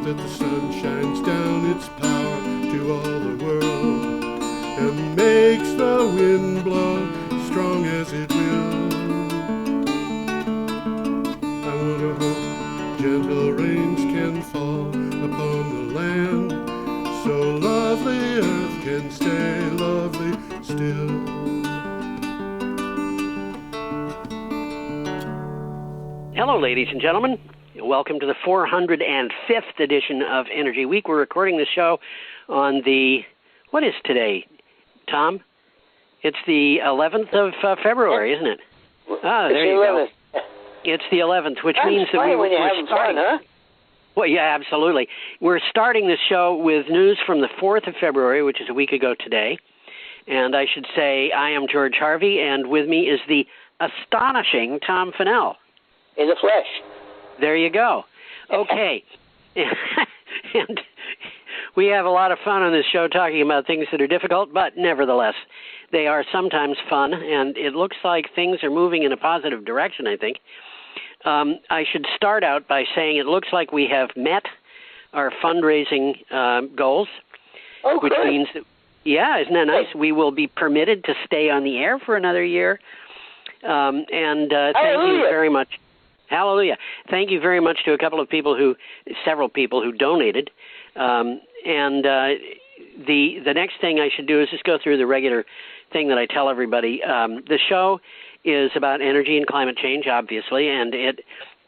that the sun shines down its power to all the world and makes the wind blow strong as it will. I wonder how gentle rains can fall upon the land, so lovely earth can stay lovely still. Hello, ladies and gentlemen. Welcome to the 405th edition of Energy Week. We're recording the show on the, what is today, Tom? It's the 11th of February, isn't it? Ah, there you go. It's the 11th, which means that we're starting. Fun, huh? Well, yeah, absolutely. We're starting the show with news from the 4th of February, which is a week ago today. And I should say I am George Harvey, and with me is the astonishing Tom Fennell. In the flesh. There you go. Okay. And we have a lot of fun on this show talking about things that are difficult, but nevertheless, they are sometimes fun, and it looks like things are moving in a positive direction, I think. I should start out by saying it looks like we have met our fundraising goals, which means that, yeah, isn't that nice? We will be permitted to stay on the air for another year. And thank you very much. Hallelujah. Thank you very much to several people who donated. The next thing I should do is just go through the regular thing that I tell everybody. The show is about energy and climate change, obviously, and it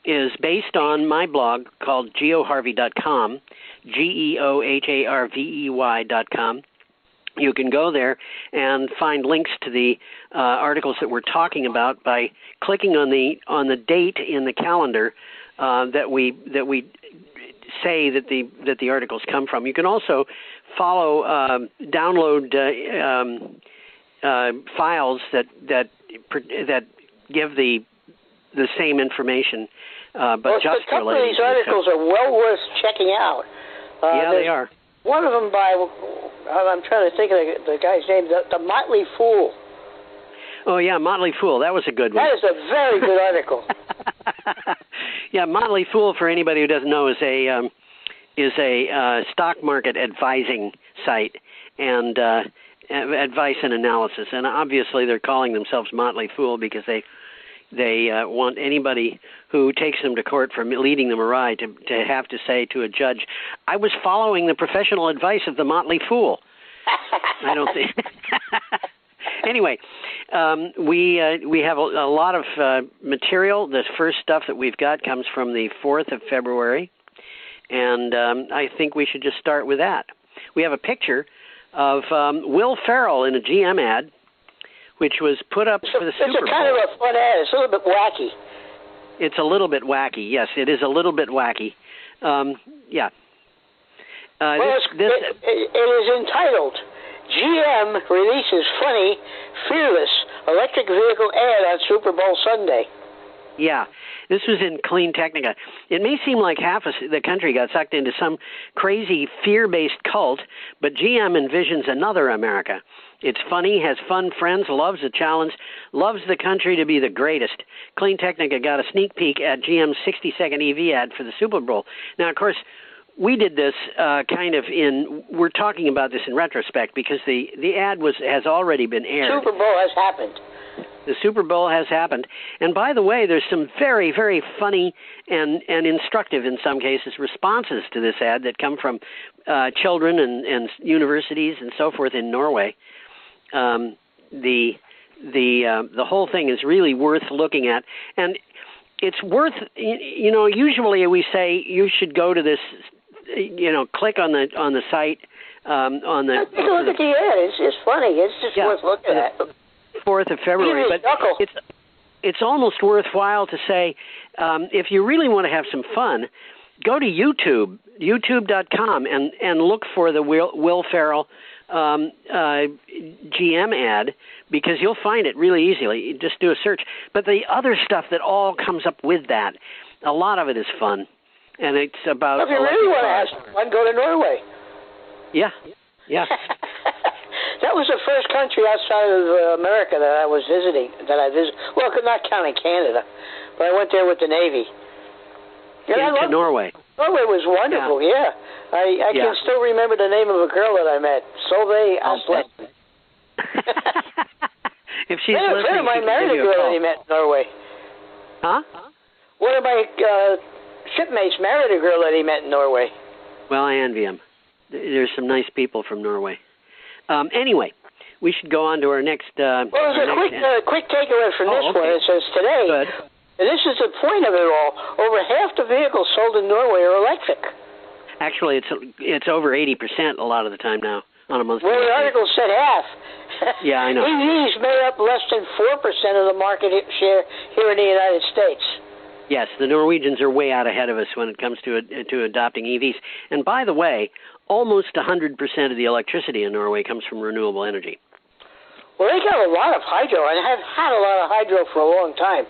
is based on my blog called geoharvey.com, GeoHarvey.com. You can go there and find links to the articles that we're talking about by clicking on the date in the calendar that we say that the articles come from. You can also download files that give the same information, but just a couple of these articles are well worth checking out. Yeah, they are. One of them by, I'm trying to think of the guy's name, the Motley Fool. Oh, yeah, Motley Fool. That was a good one. That is a very good article. Yeah, Motley Fool, for anybody who doesn't know, is a stock market advising site and advice and analysis. And obviously they're calling themselves Motley Fool because they want anybody who takes them to court for leading them awry to have to say to a judge, I was following the professional advice of the Motley Fool. I don't think. Anyway, we have a lot of material. The first stuff that we've got comes from the 4th of February, and I think we should just start with that. We have a picture of Will Ferrell in a GM ad, which was put up for the Super Bowl. It's kind of a fun ad. It's a little bit wacky. It's a little bit wacky. Yes, it is a little bit wacky. Yeah. It is entitled, GM releases funny, fearless electric vehicle ad on Super Bowl Sunday. Yeah. This was in Clean Technica. It may seem like half of the country got sucked into some crazy fear-based cult, but GM envisions another America. It's funny, has fun friends, loves a challenge, loves the country to be the greatest. Clean Technica got a sneak peek at GM's 60-second EV ad for the Super Bowl. Now, of course, we did this we're talking about this in retrospect because the ad has already been aired. Super Bowl has happened. The Super Bowl has happened. And by the way, there's some very, very funny and instructive, in some cases, responses to this ad that come from children and universities and so forth in Norway. The whole thing is really worth looking at. And it's worth, usually we say you should go to this, click on the site. Take a look at the ad. It's funny. It's just worth looking at. 4th of February, but it's almost worthwhile to say if you really want to have some fun, go to youtube.com and look for the Will Ferrell GM ad because you'll find it really easily. You just do a search. But the other stuff that all comes up with that, a lot of it is fun, and it's about. If you really want to have fun, go to Norway. Yeah. That was the first country outside of America that I was visiting. Well, not counting Canada, but I went there with the Navy. To Norway. Oh, it was wonderful. Yeah, I can still remember the name of a girl that I met, Solveig Asplund. If she's listening, a friend of mine married a girl that he met in Norway. Huh? One of my shipmates married a girl that he met in Norway. Well, I envy him. There's some nice people from Norway. Anyway, we should go on to our next. Well, there's a quick takeaway from this one. It says today, and this is the point of it all, over half the vehicles sold in Norway are electric. Actually, it's over 80% a lot of the time now on a monthly basis. Well, the article said half. Yeah, I know. EVs made up less than 4% of the market share here in the United States. Yes, the Norwegians are way out ahead of us when it comes to adopting EVs. And by the way, almost 100% of the electricity in Norway comes from renewable energy. Well, they got a lot of hydro, and have had a lot of hydro for a long time.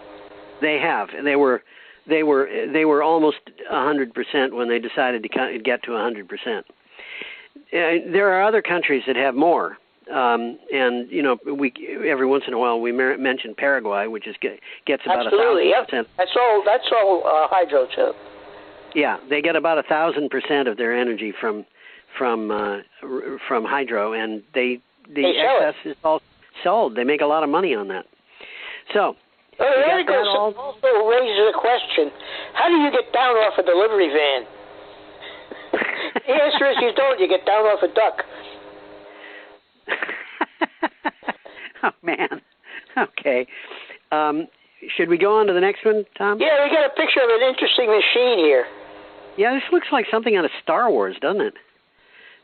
They have. They were almost 100% when they decided to get to 100%. There are other countries that have more. And you know, we every once in a while we mention Paraguay, which gets about 1,000%. Yep. That's all hydro too. Yeah, they get about 1,000% of their energy from hydro, and the excess is all sold. They make a lot of money on that. So. The article also raises a question: how do you get down off a delivery van? The answer is you don't. You get down off a duck. Oh, man. Okay. Should we go on to the next one, Tom? Yeah, we got a picture of an interesting machine here. Yeah, this looks like something out of Star Wars, doesn't it?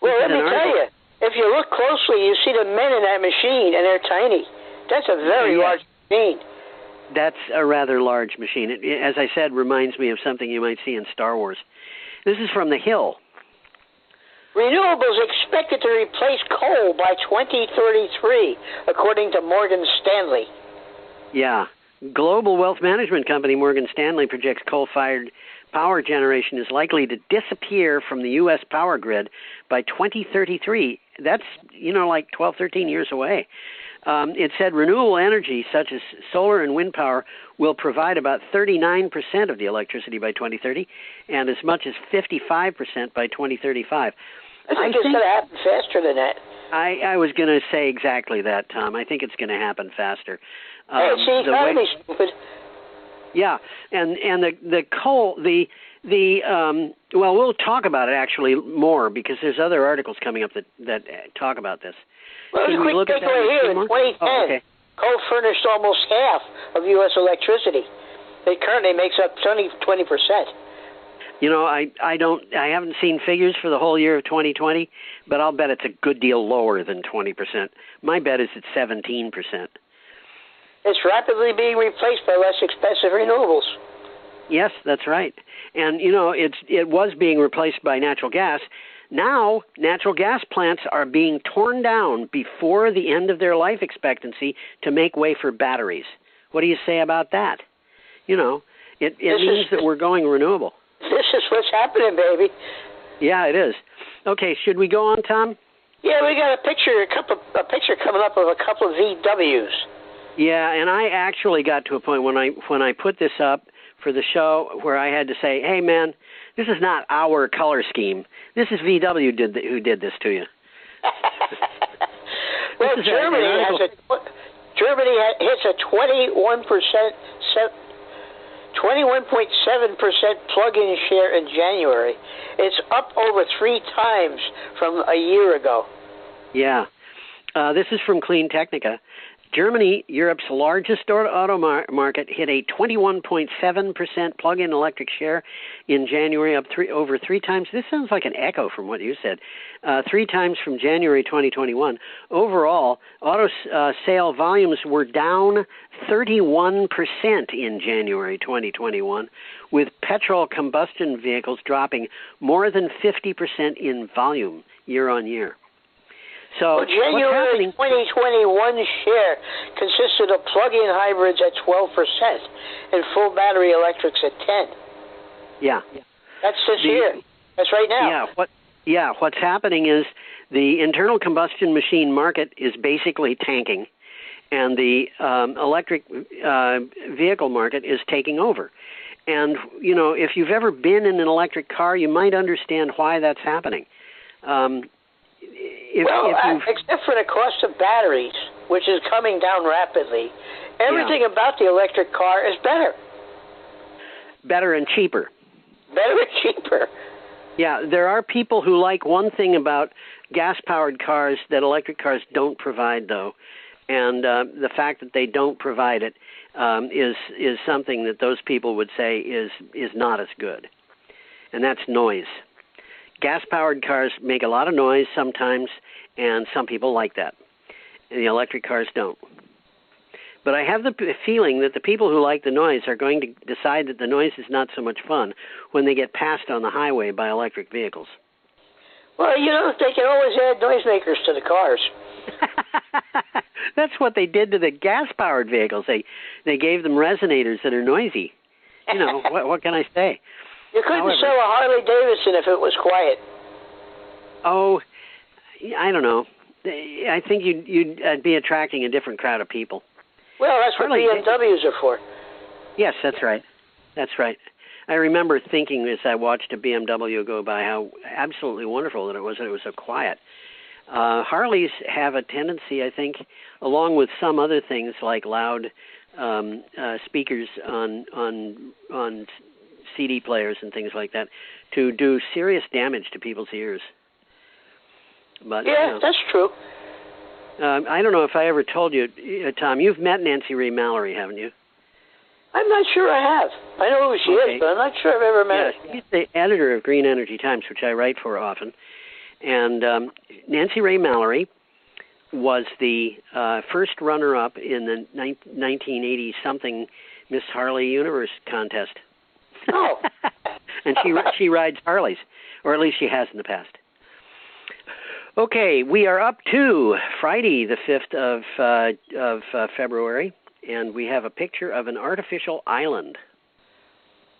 Well, let me tell you, if you look closely, you see the men in that machine, and they're tiny. That's a very large machine. That's a rather large machine. It, as I said, reminds me of something you might see in Star Wars. This is from The Hill. Renewables expected to replace coal by 2033, according to Morgan Stanley. Yeah. Global wealth management company Morgan Stanley projects coal-fired power generation is likely to disappear from the U.S. power grid by 2033. That's, like 12, 13 years away. It said renewable energy, such as solar and wind power, will provide about 39% of the electricity by 2030 and as much as 55% by 2035. I think it's going to happen faster than that. I was going to say exactly that, Tom. I think it's going to happen faster. See, economy's stupid. Yeah, and the coal, well, we'll talk about it actually more because there's other articles coming up that talk about this. Well, there's a quick takeaway here. In 2010, coal furnished almost half of U.S. electricity. It currently makes up 20%. I haven't seen figures for the whole year of 2020, but I'll bet it's a good deal lower than 20%. My bet is it's 17%. It's rapidly being replaced by less expensive renewables. Yes, that's right. And, it was being replaced by natural gas. Now, natural gas plants are being torn down before the end of their life expectancy to make way for batteries. What do you say about that? It means that we're going renewable. This is what's happening, baby. Yeah, it is. Okay, should we go on, Tom? Yeah, we got a picture coming up of a couple of VWs. Yeah, and I actually got to a point when I put this up for the show where I had to say, hey, man, this is not our color scheme. This is VW who did this to you. Well, Germany hits a 21.7% plug-in share in January. It's up over 3 times from a year ago. Yeah. This is from Clean Technica. Germany, Europe's largest auto market, hit a 21.7% plug-in electric share in January, up over 3 times. This sounds like an echo from what you said. 3 times from January 2021. Overall, auto sale volumes were down 31% in January 2021, with petrol combustion vehicles dropping more than 50% in volume year on year. So January 2021 share consisted of plug-in hybrids at 12% and full battery electrics at 10%. Yeah. That's this year. That's right now. What's happening is the internal combustion machine market is basically tanking, and the electric vehicle market is taking over. And, if you've ever been in an electric car, you might understand why that's happening. Except for the cost of batteries, which is coming down rapidly, everything about the electric car is better. Better and cheaper. Better and cheaper. Yeah, there are people who like one thing about gas-powered cars that electric cars don't provide, though. And the fact that they don't provide it is something that those people would say is not as good. And that's noise. Gas-powered cars make a lot of noise sometimes, and some people like that. And the electric cars don't. But I have the feeling that the people who like the noise are going to decide that the noise is not so much fun when they get passed on the highway by electric vehicles. Well, they can always add noisemakers to the cars. That's what they did to the gas-powered vehicles. They gave them resonators that are noisy. What can I say? You couldn't sell a Harley Davidson if it was quiet. Oh, I don't know. I think you'd be attracting a different crowd of people. Well, that's what BMWs are for. Yes, that's right. That's right. I remember thinking as I watched a BMW go by how absolutely wonderful that it was so quiet. Harleys have a tendency, I think, along with some other things like loud speakers on CD players and things like that, to do serious damage to people's ears. But that's true. I don't know if I ever told you, Tom, you've met Nancy Ray Mallory, haven't you? I'm not sure I have. I know who she is, but I'm not sure I've ever met her. She's the editor of Green Energy Times, which I write for often. And Nancy Ray Mallory was the first runner-up in the 1980-something Miss Harley Universe contest. Oh. And she rides Harleys, or at least she has in the past. Okay, we are up to Friday, the 5th of February, and we have a picture of an artificial island.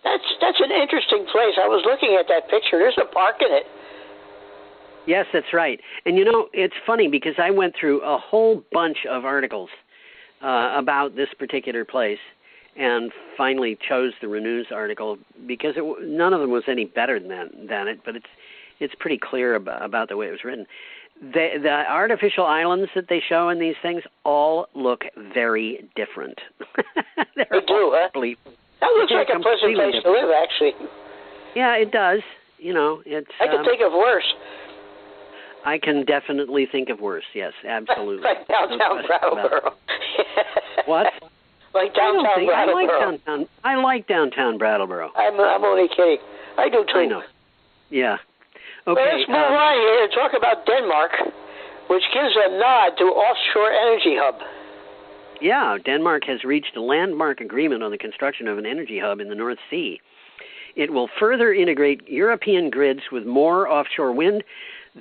That's an interesting place. I was looking at that picture. There's a park in it. Yes, that's right. And it's funny because I went through a whole bunch of articles about this particular place and finally chose the Renews article because none of them was any better than it, but it's pretty clear about the way it was written. The artificial islands that they show in these things all look very different. They do, huh? That looks like a pleasant place to live, actually. Yeah, it does. It's. I can think of worse. I can definitely think of worse. Yes, absolutely. Like downtown Brattleboro. What? Like downtown Brattleboro. I like downtown Brattleboro. I'm only kidding. I do too. I know. Yeah. Okay. Well, let's move on here and talk about Denmark, which gives a nod to offshore energy hub. Yeah, Denmark has reached a landmark agreement on the construction of an energy hub in the North Sea. It will further integrate European grids with more offshore wind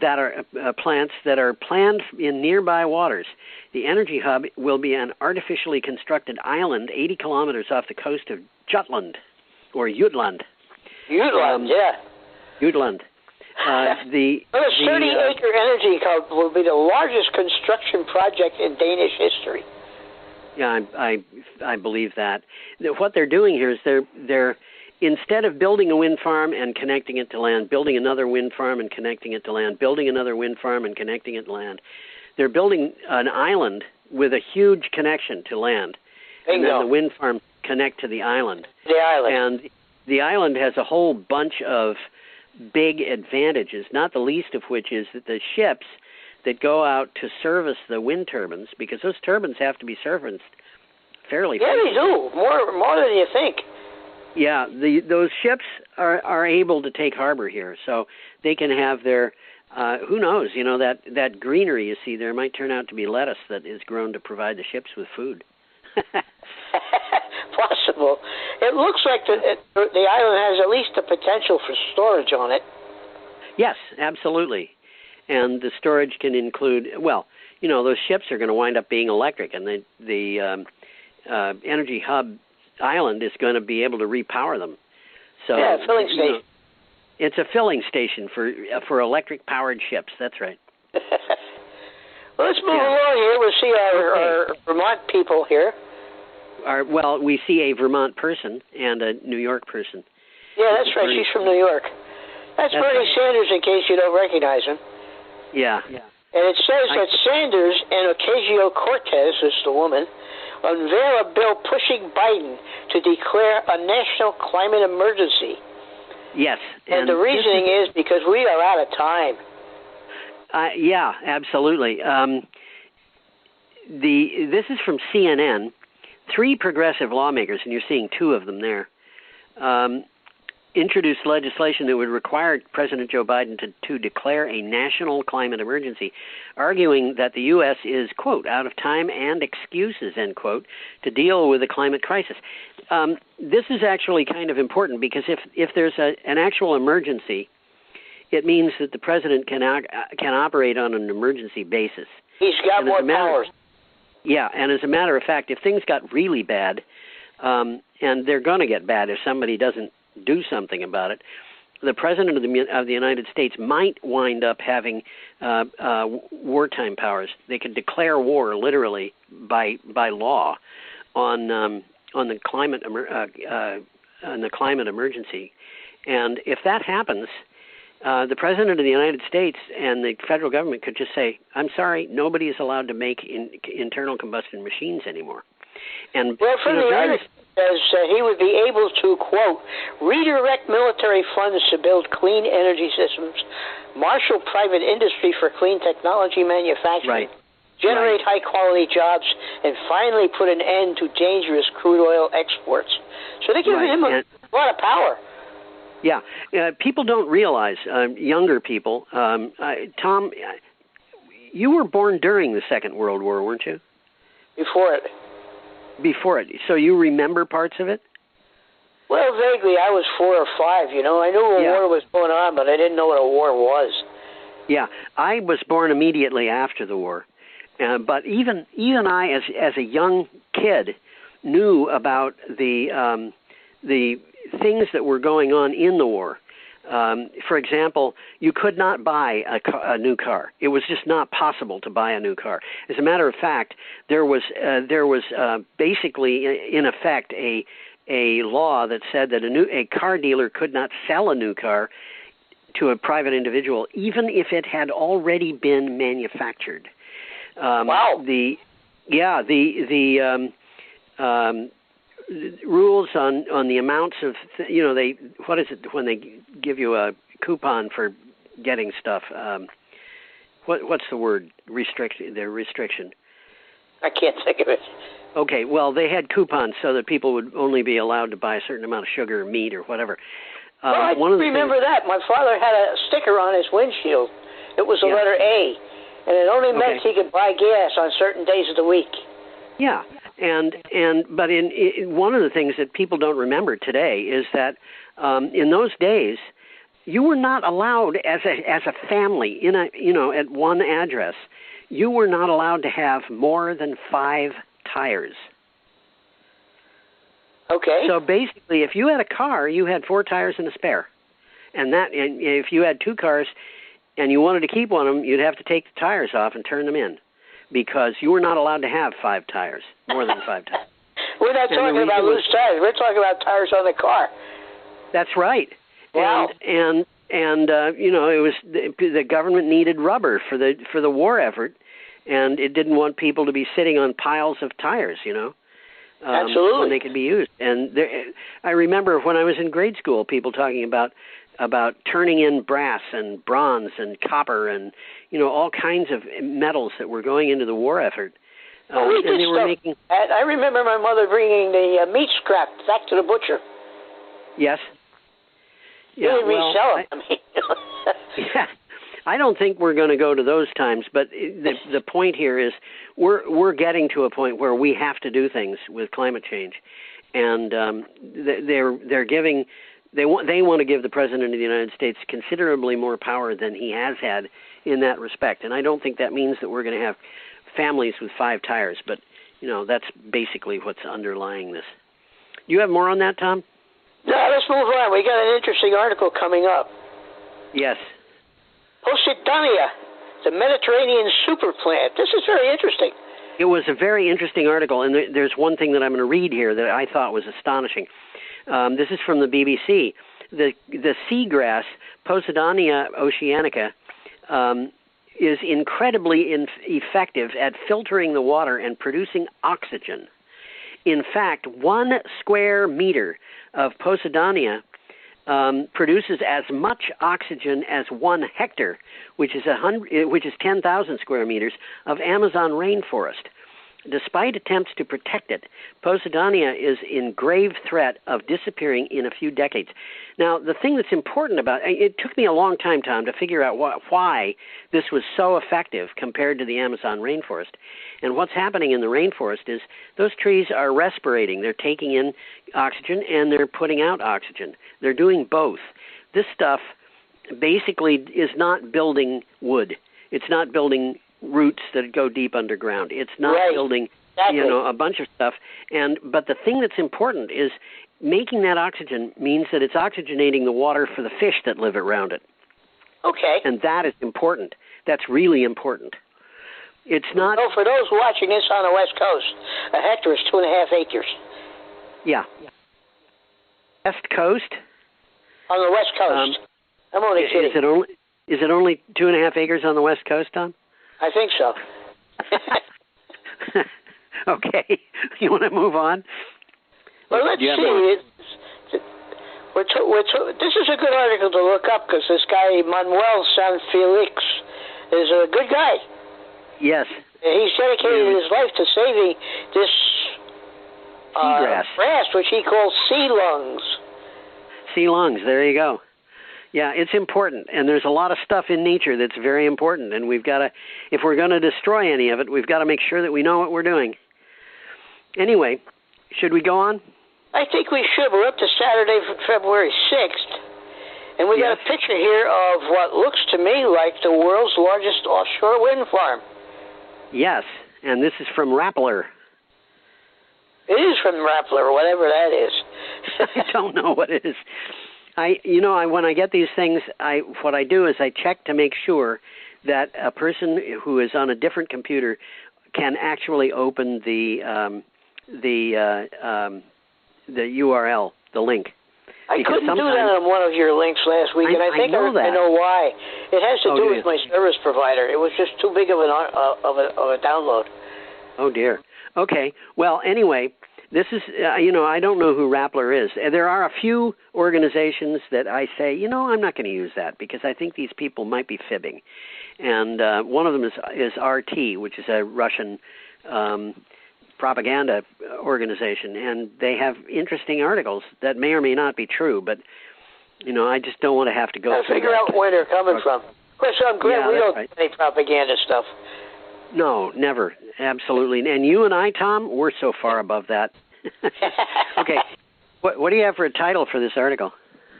that are plants that are planned in nearby waters. The energy hub will be an artificially constructed island 80 kilometers off the coast of Jutland, or Jutland. Jutland, yeah. Jutland. The 30-acre energy hub will be the largest construction project in Danish history. Yeah, I believe that. What they're doing here is they're instead of building a wind farm and connecting it to land, building another wind farm and connecting it to land, building another wind farm and connecting it to land, they're building an island with a huge connection to land. And then the wind farm connect to the island. The island. And the island has a whole bunch of big advantages, not the least of which is that the ships that go out to service the wind turbines, because those turbines have to be serviced fairly fast. Yeah, they do. More than you think. Yeah, those ships are able to take harbor here, so they can have their, who knows, that greenery you see there might turn out to be lettuce that is grown to provide the ships with food. Possible. It looks like the island has at least the potential for storage on it. Yes, absolutely. And the storage can include, those ships are going to wind up being electric, and the energy hub island is going to be able to repower them. So yeah, filling station. It's a filling station for electric powered ships. That's right. Well, let's move along here. We'll see our Vermont people here. we see a Vermont person and a New York person. Yeah, that's right. She's from New York. That's Bernie right. Sanders, in case you don't recognize him. Yeah. And it says that Sanders and Ocasio-Cortez, is the woman, unveil a bill pushing Biden to declare a national climate emergency. Yes. And the reasoning is because we are out of time. Yeah, absolutely. This is from CNN. 3 progressive lawmakers, and you're seeing 2 of them there, introduced legislation that would require President Joe Biden to declare a national climate emergency, arguing that the U.S. is, quote, out of time and excuses, end quote, to deal with the climate crisis. This is actually kind of important because if there's an actual emergency, it means that the president can operate on an emergency basis. He's got more powers. Yeah, and as a matter of fact, if things got really bad, and they're going to get bad if somebody doesn't do something about it, the president of the United States might wind up having wartime powers. They could declare war literally by law on the climate emergency, and if that happens, the President of the United States and the federal government could just say, I'm sorry, nobody is allowed to make internal combustion machines anymore. And well, from the article says he would be able to, quote, redirect military funds to build clean energy systems, marshal private industry for clean technology manufacturing, generate high-quality jobs, and finally put an end to dangerous crude oil exports. So they give him a lot of power. Yeah, people don't realize, younger people, Tom, you were born during the Second World War, weren't you? Before it. Before it. So you remember parts of it? Well, vaguely. I was 4 or 5, you know. I knew a war was going on, but I didn't know what a war was. Yeah, I was born immediately after the war. But even I, as a young kid, knew about the things that were going on in the war. For example, you could not buy a new car. It was just not possible to buy a new car. As a matter of fact, there was basically in effect a law that said that a car dealer could not sell a new car to a private individual, even if it had already been manufactured. Wow. The rules on the amounts of what is it when they give you a coupon for getting stuff? What's the word? Restriction. I can't think of it. Okay, well, they had coupons so that people would only be allowed to buy a certain amount of sugar or meat or whatever. Well, I remember that. My father had a sticker on his windshield. It was the letter A, and it only meant he could buy gas on certain days of the week. Yeah. But in one of the things that people don't remember today is that in those days you were not allowed as a family at one address, you were not allowed to have more than 5 tires. Okay. So basically, if you had a car, you had 4 tires and a spare, and if you had 2 cars and you wanted to keep one of them, you'd have to take the tires off and turn them in, because you were not allowed to have 5 tires, more than 5 tires. We're not talking about loose tires. We're talking about tires on the car. That's right. Wow. And it was the government needed rubber for the war effort, and it didn't want people to be sitting on piles of tires, Absolutely. when they could be used. And I remember when I was in grade school, people talking about turning in brass and bronze and copper and all kinds of metals that were going into the war effort. We did stuff. I remember my mother bringing the meat scrap back to the butcher. Yes. Yeah, we resell them. Yeah. I don't think we're going to go to those times, but the point here is we're getting to a point where we have to do things with climate change, and they're giving. They want to give the President of the United States considerably more power than he has had in that respect. And I don't think that means that we're going to have families with 5 tires, but that's basically what's underlying this. Do you have more on that, Tom? No, let's move on. We got an interesting article coming up. Yes. Posidonia, the Mediterranean super plant. This is very interesting. It was a very interesting article, and there's one thing that I'm going to read here that I thought was astonishing. This is from the BBC. The seagrass, Posidonia oceanica, is incredibly effective at filtering the water and producing oxygen. In fact, 1 square meter of Posidonia produces as much oxygen as 1 hectare, which is 10,000 square meters of Amazon rainforest. Despite attempts to protect it, Posidonia is in grave threat of disappearing in a few decades. Now, the thing that's important about it took me a long time, Tom, to figure out why this was so effective compared to the Amazon rainforest. And what's happening in the rainforest is those trees are respirating. They're taking in oxygen and they're putting out oxygen. They're doing both. This stuff basically is not building wood. It's not building roots that go deep underground. It's not building, a bunch of stuff. But the thing that's important is making that oxygen means that it's oxygenating the water for the fish that live around it. Okay. And that is important. That's really important. It's not. So for those watching this on the West Coast, a hectare is 2.5 acres. Yeah. West Coast. On the West Coast. I'm only kidding. Is it only 2.5 acres on the West Coast, Tom? I think so. Okay. You want to move on? Well, let's see. This is a good article to look up because this guy, Manuel San Felix, is a good guy. Yes. He's dedicated his life to saving this seagrass, which he calls sea lungs. Sea lungs, there you go. Yeah, it's important, and there's a lot of stuff in nature that's very important, and we've got to, if we're going to destroy any of it, we've got to make sure that we know what we're doing. Anyway, should we go on? I think we should. We're up to Saturday, February 6th, and we got a picture here of what looks to me like the world's largest offshore wind farm. Yes, and this is from Rappler. It is from Rappler, whatever that is. I don't know what it is. When I get these things, what I do is I check to make sure that a person who is on a different computer can actually open the URL, the link. I couldn't do that on one of your links last week, and I think I know why. It has to do with my service provider. It was just too big of a download. Oh dear. Okay. Well, anyway. This is, I don't know who Rappler is. There are a few organizations that I say, I'm not going to use that because I think these people might be fibbing. And one of them is RT, which is a Russian propaganda organization. And they have interesting articles that may or may not be true, but, I just don't want to have to go through figure out where they're coming from. Of course, I'm glad we don't do any propaganda stuff. No, never. Absolutely. And you and I, Tom, we're so far above that. Okay. What do you have for a title for this article?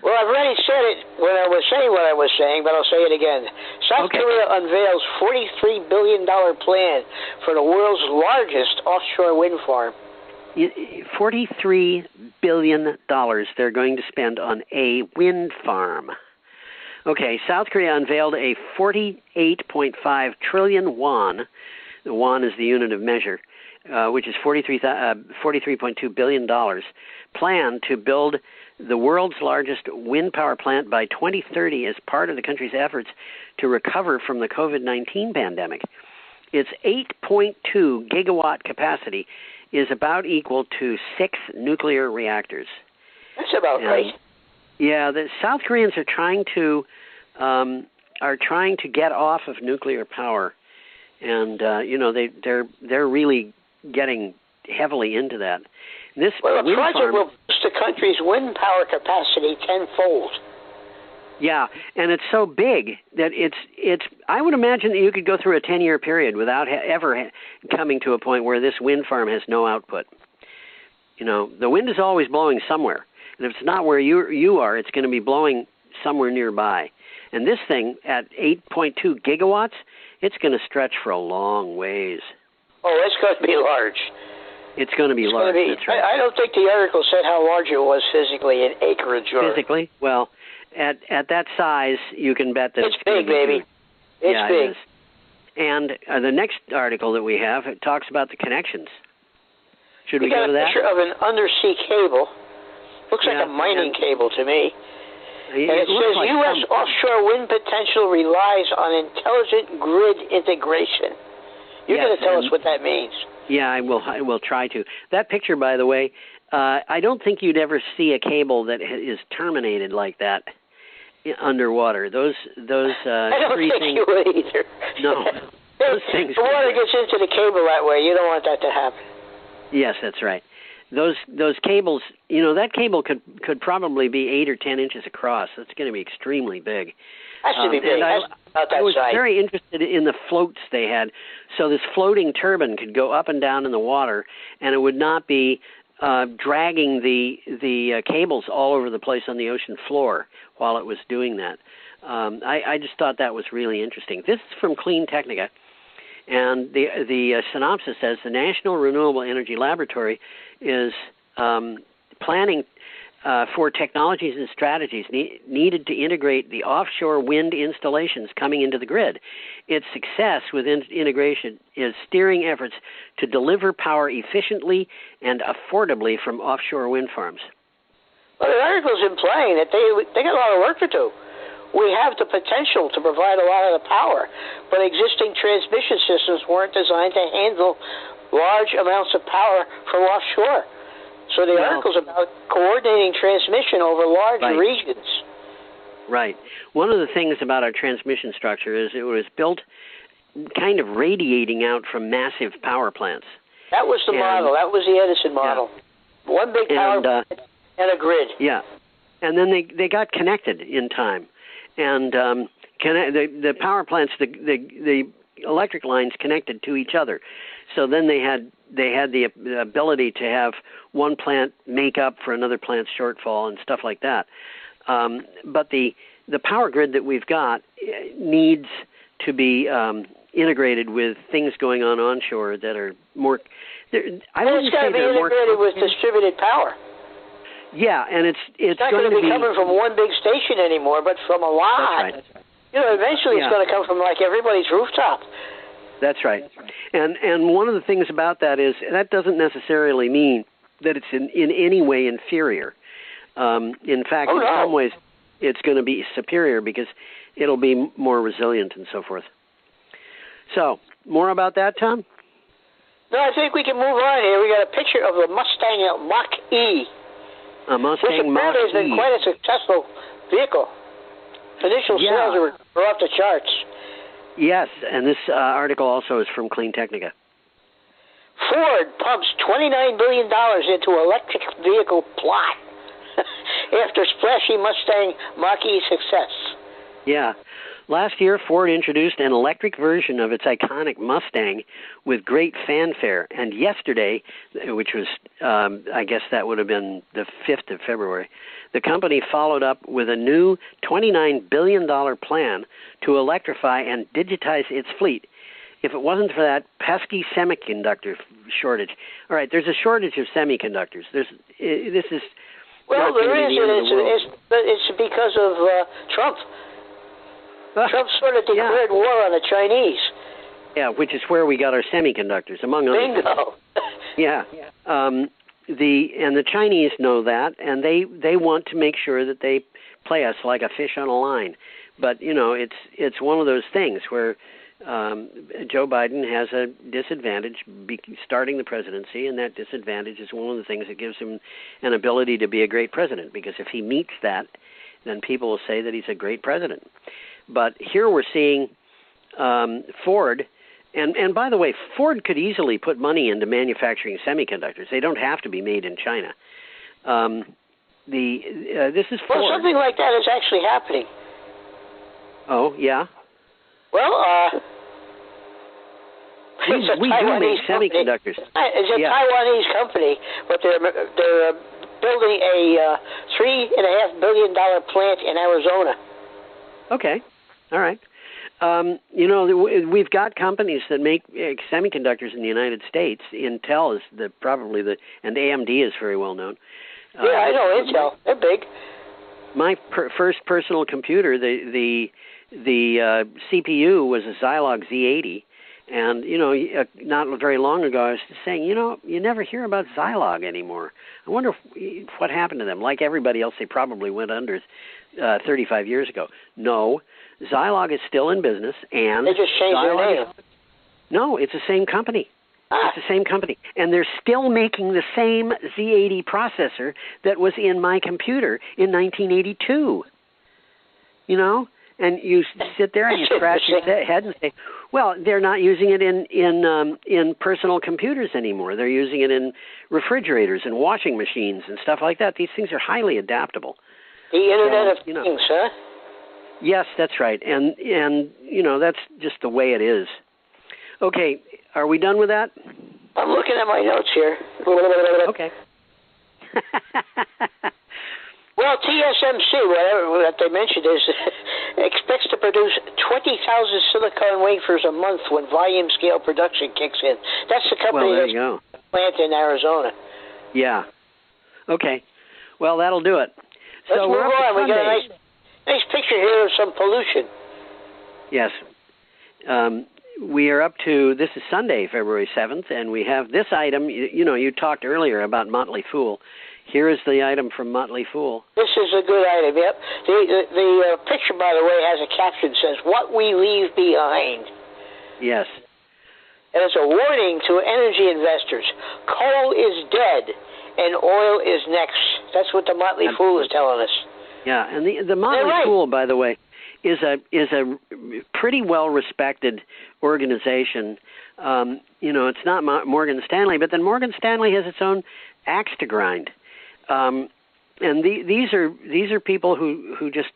Well, I've already said it when I was saying what I was saying, but I'll say it again. South Korea unveils $43 billion plan for the world's largest offshore wind farm. $43 billion they're going to spend on a wind farm. Okay, South Korea unveiled a 48.5 trillion won. The won is the unit of measure, which is $43.2 billion, plan to build the world's largest wind power plant by 2030 as part of the country's efforts to recover from the COVID-19 pandemic. Its 8.2 gigawatt capacity is about equal to 6 nuclear reactors. That's about right. Yeah, the South Koreans are trying to get off of nuclear power, and they're really getting heavily into that. The project will boost the country's wind power capacity tenfold. Yeah, and it's so big that it's. I would imagine that you could go through a 10-year period without ever coming to a point where this wind farm has no output. The wind is always blowing somewhere. And if it's not where you are, it's going to be blowing somewhere nearby. And this thing, at 8.2 gigawatts, it's going to stretch for a long ways. Oh, it's going to be large. It's going to be large. That's right. I don't think the article said how large it was physically in acreage. Physically? Well, at that size, you can bet that it's big, baby. It's big. It is. And the next article that we have, it talks about the connections. Should we go to that? We got a picture of an undersea cable. Looks like a mining cable to me. And it says like U.S. offshore wind potential relies on intelligent grid integration. You're going to tell us what that means. Yeah, I will try to. That picture, by the way, I don't think you'd ever see a cable that is terminated like that underwater. Those I don't three think things. You would either. No, those things. The water gets into the cable that way. You don't want that to happen. Yes, that's right. Those cables, that cable could probably be 8 or 10 inches across. That's going to be extremely big. Has to be big. I was very interested in the floats they had. So this floating turbine could go up and down in the water, and it would not be dragging the cables all over the place on the ocean floor while it was doing that. I just thought that was really interesting. This is from Clean Technica. And the synopsis says the National Renewable Energy Laboratory is planning for technologies and strategies needed to integrate the offshore wind installations coming into the grid. Its success with integration is steering efforts to deliver power efficiently and affordably from offshore wind farms. Well, the article's implying that they got a lot of work to do. We have the potential to provide a lot of the power, but existing transmission systems weren't designed to handle large amounts of power from offshore. So the article's about coordinating transmission over large regions. Right. One of the things about our transmission structure is it was built kind of radiating out from massive power plants. That was the model. That was the Edison model. Yeah. One big power plant and a grid. Yeah. And then they got connected in time. And the power plants, the electric lines connected to each other. So then they had the ability to have one plant make up for another plant's shortfall and stuff like that. But the power grid that we've got needs to be integrated with things going on onshore that are more. I wouldn't say they're more. It's got to be integrated with distributed power. Yeah, and it's not going to be coming from one big station anymore, but from a lot. That's right. Eventually it's going to come from like everybody's rooftop. That's right. And one of the things about that is that doesn't necessarily mean that it's in any way inferior. In fact, in some ways, it's going to be superior because it'll be more resilient and so forth. So, more about that, Tom? No, I think we can move on here. We got a picture of the Mustang Mach-E. A Mustang Mach-E. Which apparently has been quite a successful vehicle. Initial sales were off the charts. Yes, and this article also is from Clean Technica. Ford pumps $29 billion into electric vehicle plot after splashy Mustang Mach-E success. Yeah. Last year, Ford introduced an electric version of its iconic Mustang with great fanfare. And yesterday, which was, I guess that would have been the 5th of February, the company followed up with a new $29 billion plan to electrify and digitize its fleet. If it wasn't for that pesky semiconductor shortage. All right, there's a shortage of semiconductors. This is well, there is. It's because of Trump. Trump sort of declared war on the Chinese. Yeah, which is where we got our semiconductors, among other things. Bingo. Yeah. The Chinese know that, and they want to make sure that they play us like a fish on a line. But it's one of those things where Joe Biden has a disadvantage starting the presidency, and that disadvantage is one of the things that gives him an ability to be a great president. Because if he meets that, then people will say that he's a great president. But here we're seeing Ford, and by the way, Ford could easily put money into manufacturing semiconductors. They don't have to be made in China. This is Ford. Well, something like that is actually happening. Oh, yeah? Well, we do make semiconductors. It's a Taiwanese company, but they're building a $3.5 billion plant in Arizona. Okay. All right. We've got companies that make semiconductors in the United States. Intel is and AMD is very well known. Yeah, I know Intel. They're big. My first personal computer, the CPU was a Zilog Z80. And, not very long ago, I was just saying, you never hear about Zilog anymore. I wonder what happened to them. Like everybody else, they probably went under 35 years ago. No, Zilog is still in business. And they just changed their name. No, it's the same company. It's the same company. And they're still making the same Z80 processor that was in my computer in 1982. And you sit there and you scratch your head and say, well, they're not using it in personal computers anymore. They're using it in refrigerators and washing machines and stuff like that. These things are highly adaptable. The Internet of Things, huh? Yes, that's right. And that's just the way it is. Okay, are we done with that? I'm looking at my notes here. Okay. Well, TSMC, whatever that they mentioned, is expects to produce 20,000 silicon wafers a month when volume scale production kicks in. That's the company that's a plant in Arizona. Yeah. Okay. Well, that'll do it. Let's move on. We got a nice picture here of some pollution. Yes. We are up to, this is Sunday, February 7th, and we have this item. You talked earlier about Motley Fool. Here is the item from Motley Fool. This is a good item, yep. The picture, by the way, has a caption that says, "What we leave behind." Yes. And it's a warning to energy investors. Coal is dead, and oil is next. That's what the Motley Fool is telling us. Yeah, and the Motley Fool, by the way, is a pretty well-respected organization. It's not Morgan Stanley, but then Morgan Stanley has its own axe to grind. And these are people who just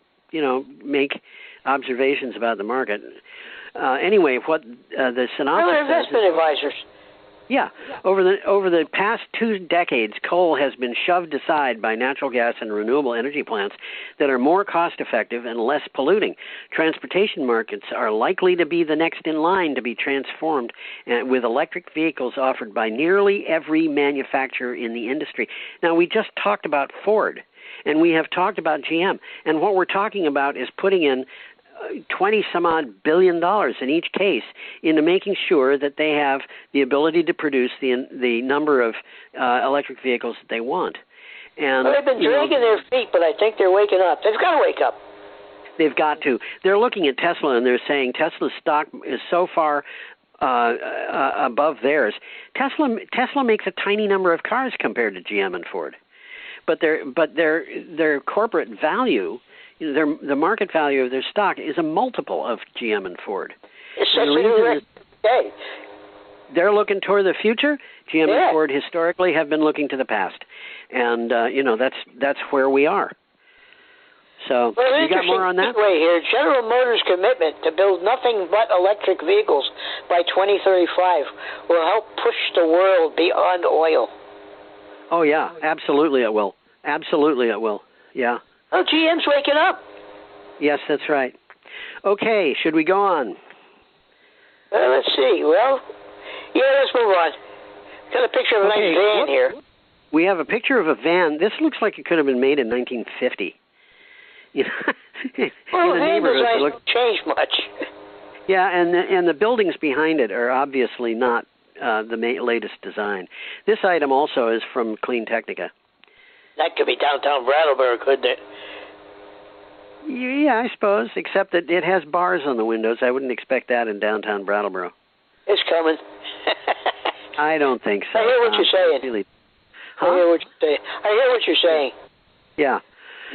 make observations about the market. Anyway, what the synopsis says, investment advisors. Yeah, over the past 2 decades, coal has been shoved aside by natural gas and renewable energy plants that are more cost-effective and less polluting. Transportation markets are likely to be the next in line to be transformed, with electric vehicles offered by nearly every manufacturer in the industry. Now, we just talked about Ford, and we have talked about GM, and what we're talking about is putting in $20-some-odd billion in each case into making sure that they have the ability to produce the number of electric vehicles that they want. And they've been dragging their feet, but I think they're waking up. They've got to wake up. They've got to. They're looking at Tesla, and they're saying Tesla's stock is so far above theirs. Tesla makes a tiny number of cars compared to GM and Ford, but their corporate value, the market value of their stock is a multiple of GM and Ford. They're looking toward the future. GM and Ford historically have been looking to the past, and that's where we are. So you got more on that? Right here, General Motors' commitment to build nothing but electric vehicles by 2035 will help push the world beyond oil. Oh yeah, absolutely it will. Absolutely it will. Yeah. Oh, GM's waking up. Yes, that's right. Okay, should we go on? Let's see. Well, let's move on. Got a picture of a nice van here. We have a picture of a van. This looks like it could have been made in 1950. Well, the van design hasn't changed much. Yeah, and the buildings behind it are obviously not the latest design. This item also is from Clean Technica. That could be downtown Brattleboro, couldn't it? Yeah, I suppose, except that it has bars on the windows. I wouldn't expect that in downtown Brattleboro. It's coming. I don't think so. I hear what you're saying. Really. Huh? I hear what you're saying. Yeah.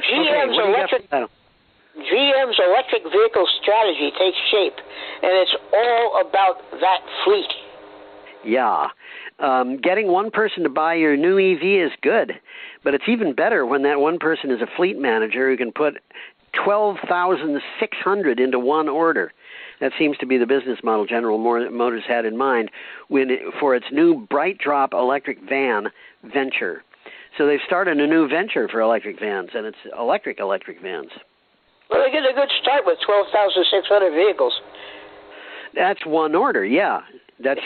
GM's electric vehicle strategy takes shape, and it's all about that fleet. Yeah. Getting one person to buy your new EV is good, but it's even better when that one person is a fleet manager who can put 12,600 into one order. That seems to be the business model General Motors had in mind for its new Bright Drop electric van venture. So they've started a new venture for electric vans, and it's electric vans. Well, they get a good start with 12,600 vehicles. That's one order, yeah. That's,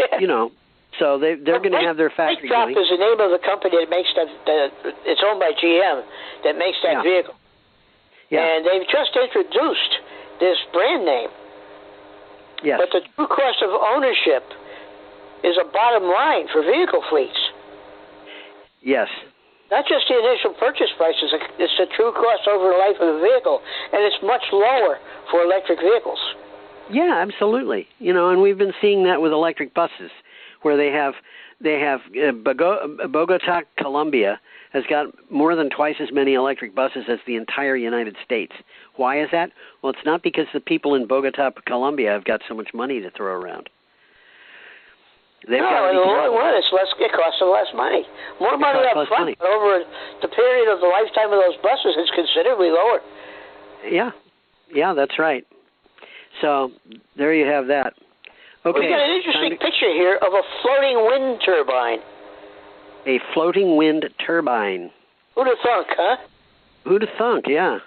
so they're going to have their factory going. Bright Drop is the name of the company that makes it's owned by GM, that makes that vehicle. Yeah. And they've just introduced this brand name. Yes. But the true cost of ownership is a bottom line for vehicle fleets. Yes. Not just the initial purchase price, it's the true cost over the life of the vehicle, and it's much lower for electric vehicles. Yeah, absolutely. And we've been seeing that with electric buses, where they have Bogota, Colombia has got more than twice as many electric buses as the entire United States. Why is that? Well, it's not because the people in Bogota, Colombia have got so much money to throw around. No, in the long run, it costs them less money. More money up front, but over the period of the lifetime of those buses, it's considerably lower. Yeah, that's right. So there you have that. Okay. We've got an interesting picture here of a floating wind turbine. A floating wind turbine. Who'd have thunk, huh? Who'd have thunk, yeah.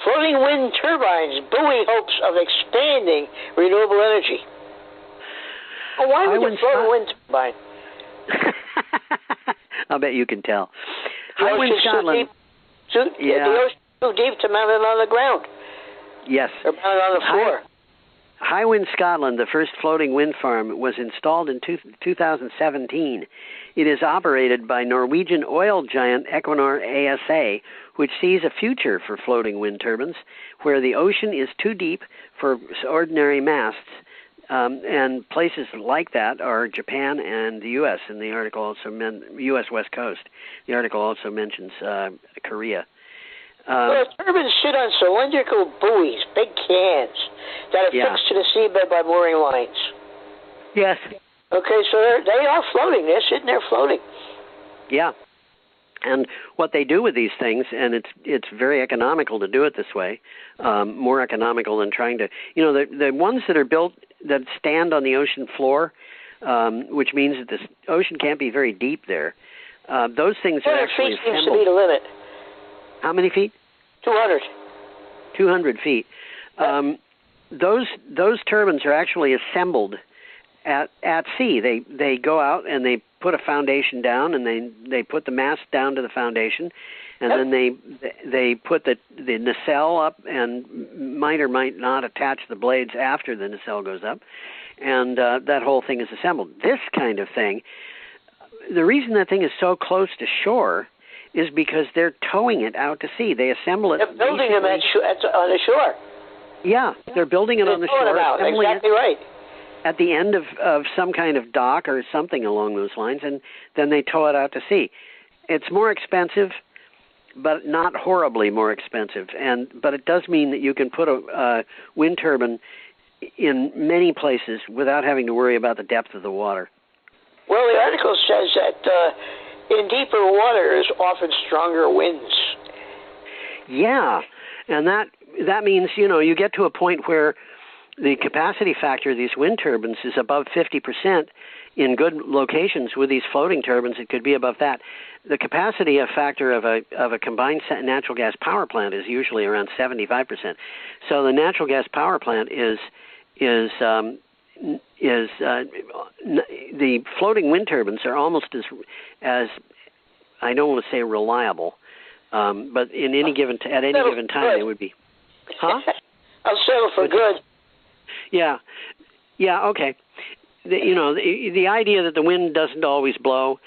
Floating wind turbines buoy hopes of expanding renewable energy. Well, why would you float a wind turbine? I'll bet you can tell. Hywind Scotland. The ocean's too deep to mount it on the ground. Yes. Or mount it on the floor. Hywind Scotland, the first floating wind farm, was installed in 2017. It is operated by Norwegian oil giant Equinor ASA, which sees a future for floating wind turbines where the ocean is too deep for ordinary masts. And places like that are Japan and the U.S. And the article also U.S. West Coast. The article also mentions Korea. Well, turbines sit on cylindrical buoys, big cans, that are fixed to the seabed by mooring lines. Yes. Okay, so they are floating. They're sitting there floating. Yeah. And what they do with these things, and it's very economical to do it this way, more economical than trying to, the ones that are built that stand on the ocean floor, which means that the ocean can't be very deep there. Those things are actually assembled. 200 feet seems to be the limit. How many feet? 200. 200 feet. Those turbines are actually assembled at sea. They go out and they put a foundation down, and they put the mast down to the foundation, and then they put the nacelle up, and might or might not attach the blades after the nacelle goes up, and that whole thing is assembled. This kind of thing, the reason that thing is so close to shore is because they're towing it out to sea. They assemble it. They're building them on the shore. Yeah, they're building it on the shore. Exactly right. At the end of some kind of dock or something along those lines, and then they tow it out to sea. It's more expensive, but not horribly more expensive. But it does mean that you can put a wind turbine in many places without having to worry about the depth of the water. Well, the article says that in deeper water there's often stronger winds. Yeah, and that means, you get to a point where the capacity factor of these wind turbines is above 50%. In good locations with these floating turbines, it could be above that. The capacity factor of a combined natural gas power plant is usually around 75%. So the natural gas power plant is the floating wind turbines are almost as I don't want to say reliable, but in any given at any given time they would be. Huh? I'll settle for good. Yeah, okay. The idea that the wind doesn't always blow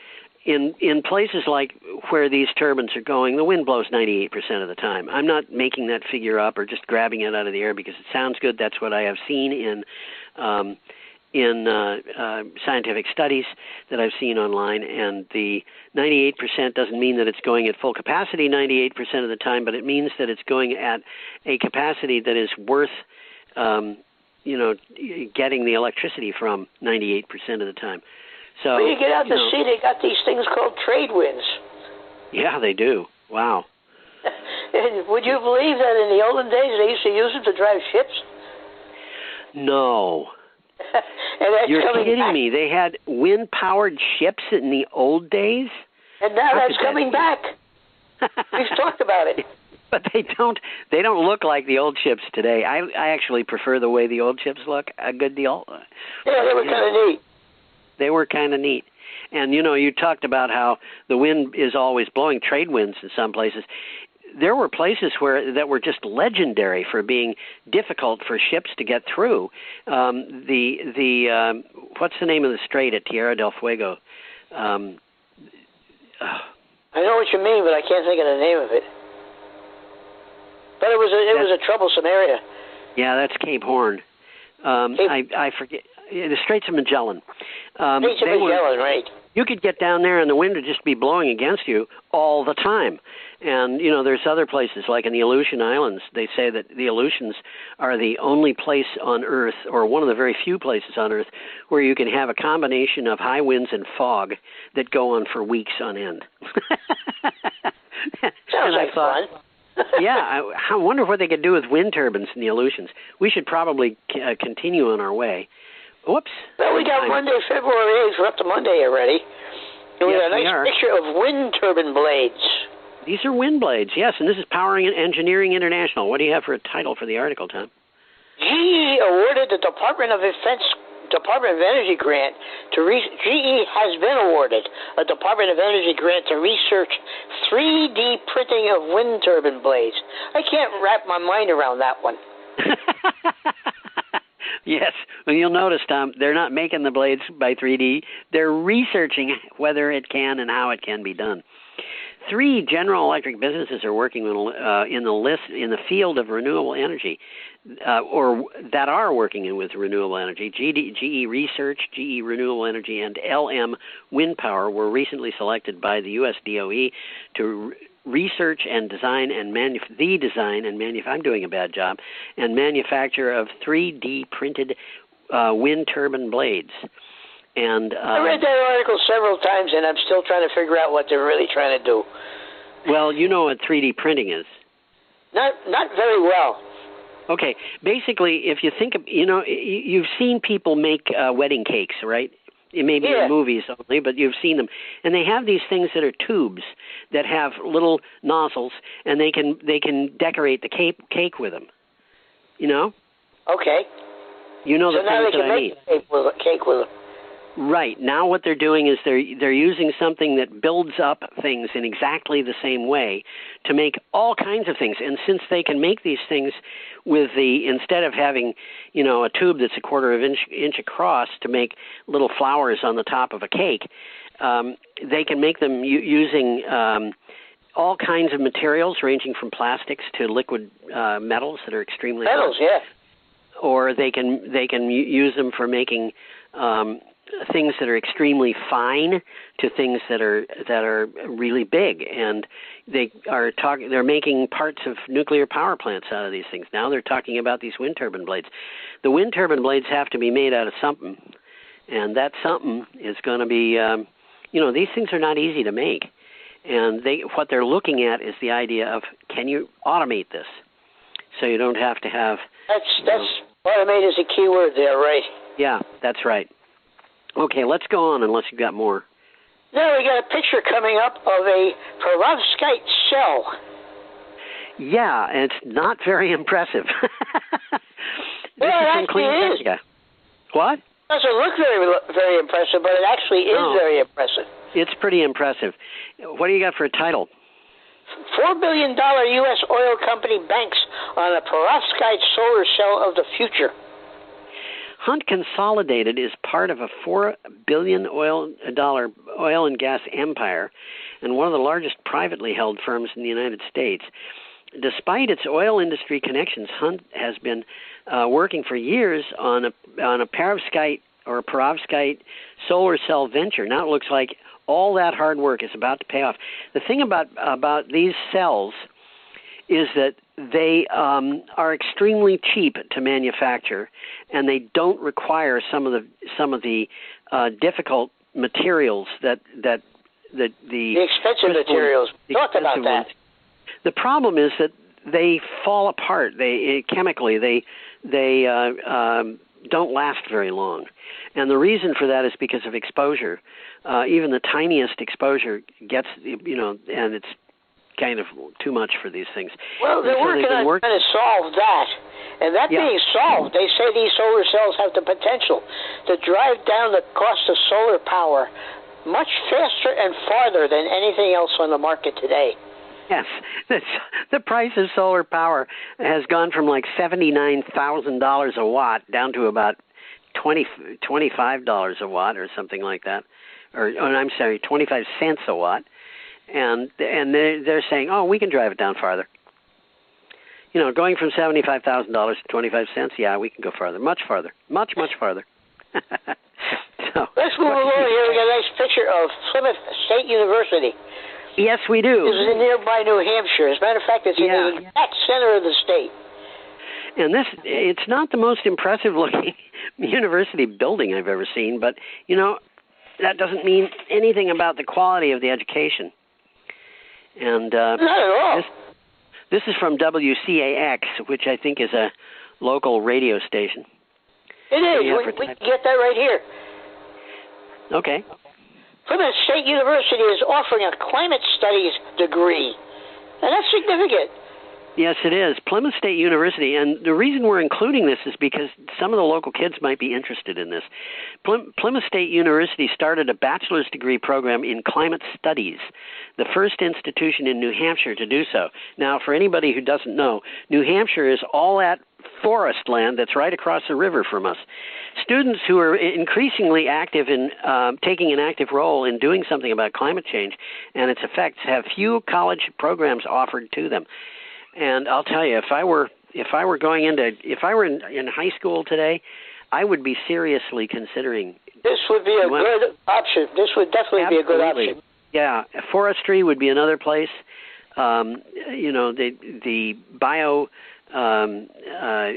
in places like where these turbines are going, the wind blows 98% of the time. I'm not making that figure up or just grabbing it out of the air because it sounds good. That's what I have seen in scientific studies that I've seen online, and the 98% doesn't mean that it's going at full capacity 98% of the time, but it means that it's going at a capacity that is worth getting the electricity from 98% of the time. So when you get out to sea, they got these things called trade winds. Yeah, they do. Wow. And would you believe that in the olden days they used to use them to drive ships? No. And you're kidding me. They had wind-powered ships in the old days? And now that's coming back. We've talked about it. But they don't look like the old ships today. I actually prefer the way the old ships look a good deal. Yeah, they were kind of neat. They were kind of neat. And, you talked about how the wind is always blowing, trade winds in some places. there were places that were just legendary for being difficult for ships to get through. What's the name of the strait at Tierra del Fuego? I know what you mean, but I can't think of the name of it. But it was a troublesome area. Yeah, that's Cape Horn. I forget. The Straits of Magellan. Straits of Magellan, right. You could get down there and the wind would just be blowing against you all the time. And, there's other places, like in the Aleutian Islands, they say that the Aleutians are the only place on Earth, or one of the very few places on Earth, where you can have a combination of high winds and fog that go on for weeks on end. Sounds like fun. Yeah, I wonder what they could do with wind turbines in the Aleutians. We should probably continue on our way. Whoops. Well, we got Monday, February 8th. We're up to Monday already. And we got a nice picture of wind turbine blades. These are wind blades, yes, and this is Powering Engineering International. What do you have for a title for the article, Tom? GE awarded the Department of Energy grant GE has been awarded a Department of Energy grant to research 3D printing of wind turbine blades. I can't wrap my mind around that one. Yes. Well, you'll notice, Tom, they're not making the blades by 3D. They're researching whether it can and how it can be done. 3 General Electric businesses are working in the field of renewable energy, or that are working with renewable energy. GE Research, GE Renewable Energy, and LM Windpower were recently selected by the U.S. DOE to research and design and I'm doing a bad job, and manufacture of 3D printed wind turbine blades. And I read that article several times, and I'm still trying to figure out what they're really trying to do. Well, you know what 3D printing is. Not very well. Okay, basically, if you think of, you've seen people make wedding cakes, right? It may be in movies only, but you've seen them. And they have these things that are tubes that have little nozzles, and they can decorate the cake with them. Okay. You know the things that I mean. So now they can make cake with them. Right. Now what they're doing is they're using something that builds up things in exactly the same way to make all kinds of things. And since they can make these things with instead of having, a tube that's a quarter of inch across to make little flowers on the top of a cake, they can make them using all kinds of materials ranging from plastics to liquid metals that are extremely hot. Metals, yeah. Or they can use them for making things that are extremely fine to things that are really big, and they're making parts of nuclear power plants out of these things. Now they're talking about these wind turbine blades. The wind turbine blades have to be made out of something, and that something is going to be these things are not easy to make, and what they're looking at is the idea of, can you automate this so you don't have to have that's automate is a key word there, right? Yeah, that's right. Okay, let's go on unless you've got more. No, we got a picture coming up of a perovskite cell. Yeah, and it's not very impressive. This is from Clean Energy. What? It doesn't look very impressive, but it actually is very impressive. It's pretty impressive. What do you got for a title? $4 billion U.S. oil company banks on a perovskite solar cell of the future. Hunt Consolidated is part of a $4 billion oil and gas empire and one of the largest privately held firms in the United States. Despite its oil industry connections, Hunt has been working for years on a perovskite solar cell venture. Now it looks like all that hard work is about to pay off. The thing about these cells is that they are extremely cheap to manufacture, and they don't require some of the difficult materials that the expensive materials. Talk about that. The problem is that they fall apart. Chemically they don't last very long, and the reason for that is because of exposure. Even the tiniest exposure gets and it's kind of too much for these things. Well, they're working on trying to solve that. And that being solved, they say these solar cells have the potential to drive down the cost of solar power much faster and farther than anything else on the market today. Yes, the price of solar power has gone from like $79,000 a watt down to about $25 a watt or something like that, or I'm sorry, 25 cents a watt, and they're saying, oh, we can drive it down farther. You know, going from $75,000 to 25 cents, yeah, we can go farther, much farther, much farther. So, let's move along here. We got a nice picture of Plymouth State University. Yes, we do. This is in nearby New Hampshire. As a matter of fact, it's in the exact center of the state. And it's not the most impressive looking university building I've ever seen, but, you know, that doesn't mean anything about the quality of the education. And not at all. This is from WCAX, which I think is a local radio station. It is. We can get that right here. Okay. Plymouth State University is offering a climate studies degree, and that's significant. Yes, it is. Plymouth State University, and the reason we're including this is because some of the local kids might be interested in this. Plymouth State University started a bachelor's degree program in climate studies, the first institution in New Hampshire to do so. Now, for anybody who doesn't know, New Hampshire is all that forest land that's right across the river from us. Students who are increasingly active in taking an active role in doing something about climate change and its effects have few college programs offered to them. And I'll tell you, if I were in high school today, I would be seriously considering. This would be a good option. This would definitely be a good option. Yeah, forestry would be another place. You know, the bio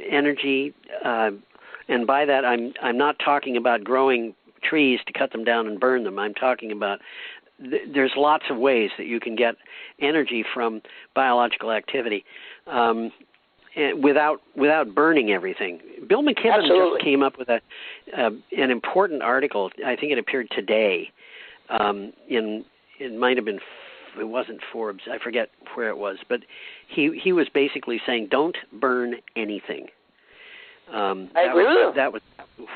energy, and by that I'm not talking about growing trees to cut them down and burn them. I'm talking about there's lots of ways that you can get energy from biological activity without burning everything. Bill McKibben just came up with an important article. I think it appeared today. It might have been, it wasn't Forbes. I forget where it was, but he was basically saying don't burn anything. I agree with him. That was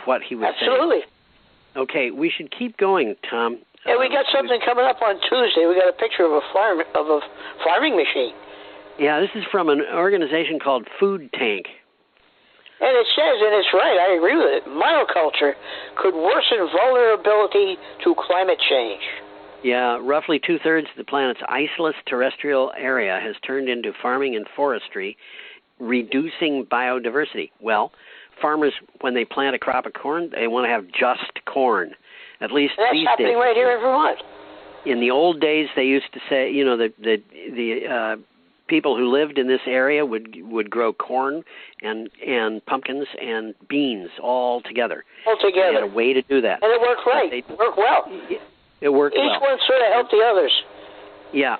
what he was saying. Absolutely. Okay, we should keep going, Tom. Yeah, we got something coming up on Tuesday. We got a picture of a farming machine. Yeah, this is from an organization called Food Tank. And it says, and it's right, I agree with it, monoculture could worsen vulnerability to climate change. Yeah, roughly two-thirds of the planet's iceless terrestrial area has turned into farming and forestry, reducing biodiversity. Well, farmers, when they plant a crop of corn, they want to have just corn. At least that's these happening days. Right here in Vermont. In the old days, they used to say, you know, the people who lived in this area would grow corn and pumpkins and beans all together. All together. They had a way to do that. And it worked right. It worked well. It worked well. Each one sort of helped the others. Yeah.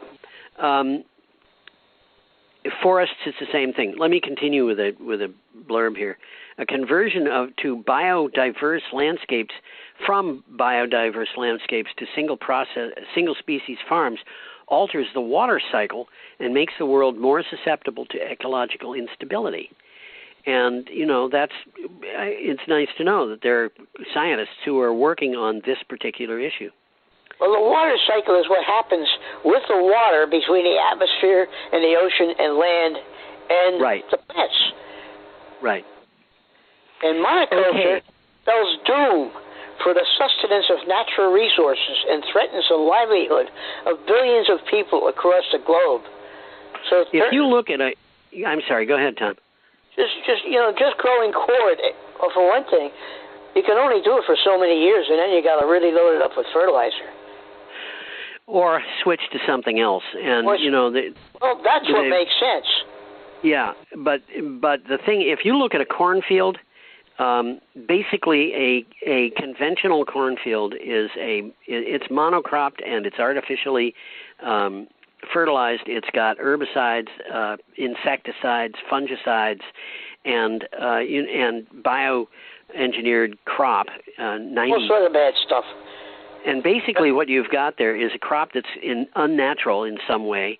Forests, it's the same thing. Let me continue with a blurb here. A conversion to biodiverse landscapes from biodiverse landscapes to single species farms alters the water cycle and makes the world more susceptible to ecological instability. And, you know, it's nice to know that there are scientists who are working on this particular issue. Well, the water cycle is what happens with the water between the atmosphere and the ocean and land and the plants. Right. And monoculture spells doom for the sustenance of natural resources and threatens the livelihood of billions of people across the globe. So if you look at I'm sorry, go ahead, Tom. Just growing corn, for one thing, you can only do it for so many years, and then you got to really load it up with fertilizer. Or switch to something else, and that's what makes sense. Yeah, but the thing, if you look at a cornfield, basically a conventional cornfield it's monocropped and it's artificially fertilized. It's got herbicides, insecticides, fungicides, and bioengineered crop. All sort of bad stuff. And basically what you've got there is a crop that's unnatural in some way,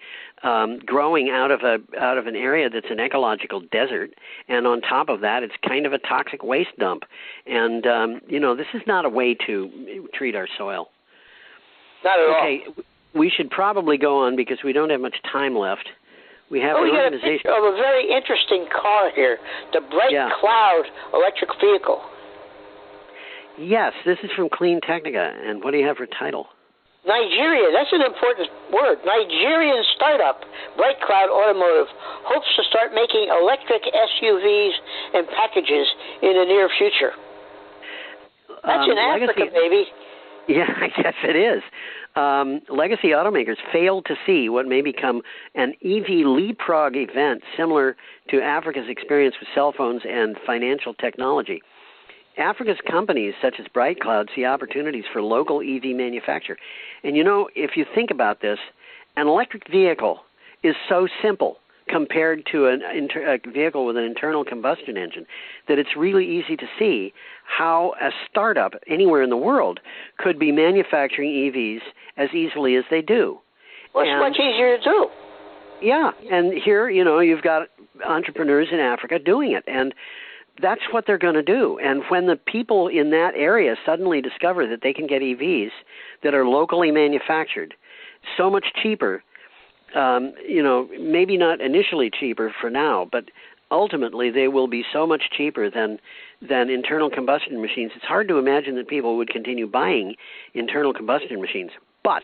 growing out of an area that's an ecological desert, and on top of that, it's kind of a toxic waste dump. And, this is not a way to treat our soil. Not at all. we should probably go on because we don't have much time left. We have an we got a organization. picture of a very interesting car here, the Bright Cloud electric vehicle. Yes, this is from Clean Technica. And what do you have for title? Nigeria, that's an important word. Nigerian startup, Bright Cloud Automotive, hopes to start making electric SUVs and packages in the near future. That's in Africa, baby. Yeah, I guess it is. Legacy automakers failed to see what may become an EV leapfrog event similar to Africa's experience with cell phones and financial technology. Africa's companies, such as Bright Cloud, see opportunities for local EV manufacture. And you know, if you think about this, an electric vehicle is so simple compared to a vehicle with an internal combustion engine that it's really easy to see how a startup anywhere in the world could be manufacturing EVs as easily as they do. Well, it's much easier to do. Yeah, and here, you know, you've got entrepreneurs in Africa doing it, and that's what they're going to do. And when the people in that area suddenly discover that they can get EVs that are locally manufactured so much cheaper, you know, maybe not initially cheaper for now, but ultimately they will be so much cheaper than internal combustion machines. It's hard to imagine that people would continue buying internal combustion machines. But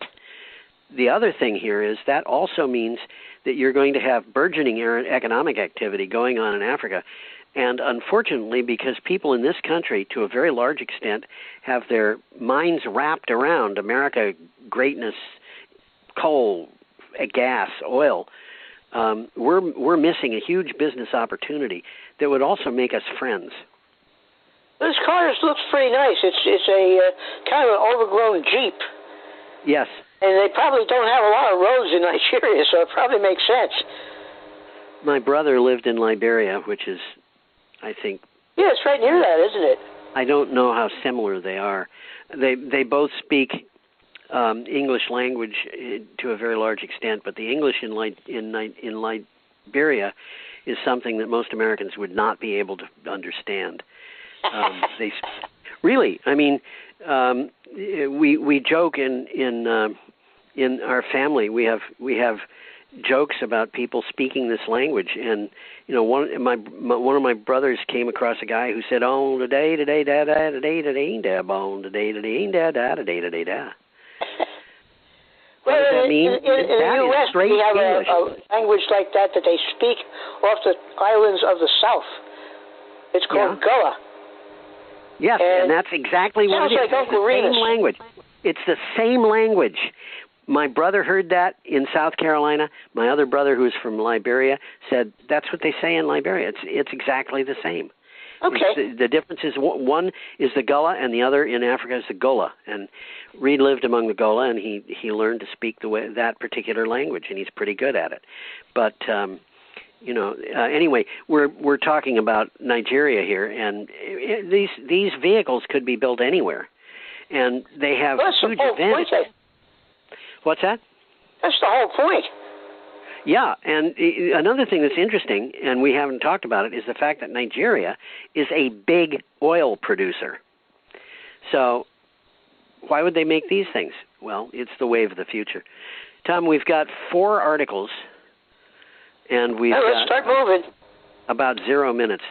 the other thing here is that also means that you're going to have burgeoning economic activity going on in Africa. And unfortunately, because people in this country, to a very large extent, have their minds wrapped around America, greatness, coal, gas, oil, we're missing a huge business opportunity that would also make us friends. This car looks pretty nice. It's a kind of an overgrown Jeep. Yes. And they probably don't have a lot of roads in Nigeria, so it probably makes sense. My brother lived in Liberia, which is, I think... Yeah, it's right near that, isn't it? I don't know how similar they are. They both speak English language to a very large extent, but the English in Liberia is something that most Americans would not be able to understand. They really, I mean, we joke in our family. We have jokes about people speaking this language, and you know, one of my brothers came across a guy who said, "Oh, today, da da da da da bon, today, da da da da da." What does that mean? In the U.S., we have a language like that they speak off the islands of the South. It's called Gullah. Yes, and that's exactly what it is. It's the same language. It's the same language. My brother heard that in South Carolina. My other brother, who's from Liberia, said that's what they say in Liberia. It's exactly the same. Okay. The difference is one is the Gullah and the other in Africa is the Gola. And Reed lived among the Gola, and he learned to speak that particular language, and he's pretty good at it. But you know, anyway, we're talking about Nigeria here, and these vehicles could be built anywhere, and they have huge advantages. What's that? That's the whole point. Yeah, and another thing that's interesting, and we haven't talked about it, is the fact that Nigeria is a big oil producer. So why would they make these things? Well, it's the wave of the future. Tom, we've got 4 articles, and let's start moving. About 0 minutes.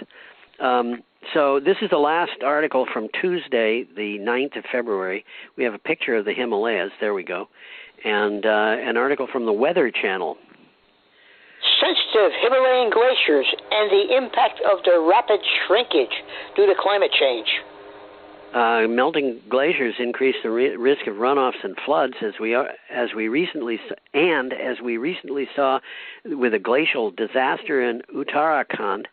So this is the last article from Tuesday, the 9th of February. We have a picture of the Himalayas. There we go. And an article from the Weather Channel. Sensitive Himalayan glaciers and the impact of their rapid shrinkage due to climate change. Melting glaciers increase the risk of runoffs and floods, as we recently saw with a glacial disaster in Uttarakhand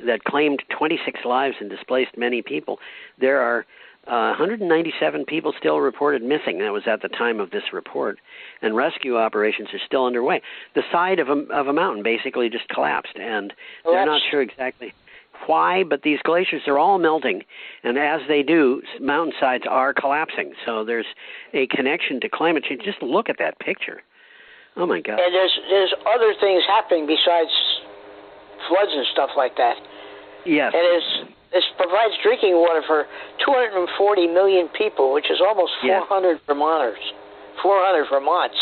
that claimed 26 lives and displaced many people. There are 197 people still reported missing. That was at the time of this report, and rescue operations are still underway. The side of a mountain basically just collapsed, and they're not sure exactly why, but these glaciers are all melting, and as they do, mountainsides are collapsing. So there's a connection to climate change. Just look at that picture. Oh my God! And there's other things happening besides floods and stuff like that. Yes. And this provides drinking water for 240 million people, which is almost 400 Vermonters, 400 Vermonts.